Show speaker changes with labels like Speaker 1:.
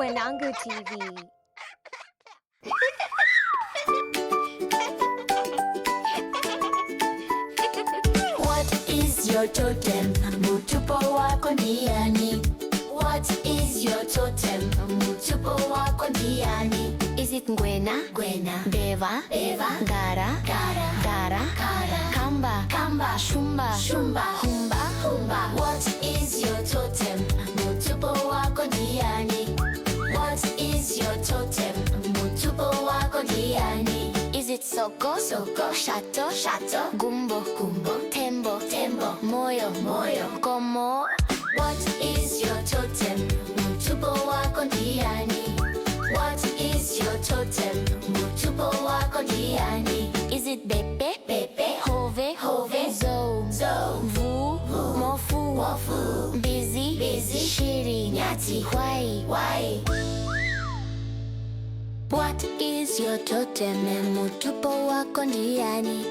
Speaker 1: Mwanangu TV.
Speaker 2: What is your totem? Mutupo wako ndiani? What is your totem? Mutupo wako ndiani?
Speaker 1: Is it Ngwena?
Speaker 2: Gwena,
Speaker 1: Beva?
Speaker 2: Beva,
Speaker 1: Gara?
Speaker 2: Gara,
Speaker 1: Dara?
Speaker 2: Kara,
Speaker 1: Kamba?
Speaker 2: Kamba,
Speaker 1: Shumba?
Speaker 2: Shumba,
Speaker 1: Humba?
Speaker 2: Humba. What is your totem? Mutupo wako ndiani? What is your totem? Mutupo wako ndiani?
Speaker 1: Is it Soko?
Speaker 2: Soko,
Speaker 1: Shato?
Speaker 2: Shato,
Speaker 1: Gumbo?
Speaker 2: Gumbo,
Speaker 1: Tembo?
Speaker 2: Tembo,
Speaker 1: Moyo?
Speaker 2: Moyo.
Speaker 1: Como?
Speaker 2: What is your totem? Mutupo wako ndiani? What is your totem? Mutupo wako ndiani?
Speaker 1: Is it Bepe?
Speaker 2: Pepe,
Speaker 1: Hove?
Speaker 2: Hove,
Speaker 1: Zo?
Speaker 2: Zo,
Speaker 1: Vu?
Speaker 2: Vu,
Speaker 1: Mofu?
Speaker 2: Wofu,
Speaker 1: Busy?
Speaker 2: Busy,
Speaker 1: Shiri?
Speaker 2: Nyati,
Speaker 1: Why?
Speaker 2: Why?
Speaker 1: What is your totem? Mutupo wako ndiani?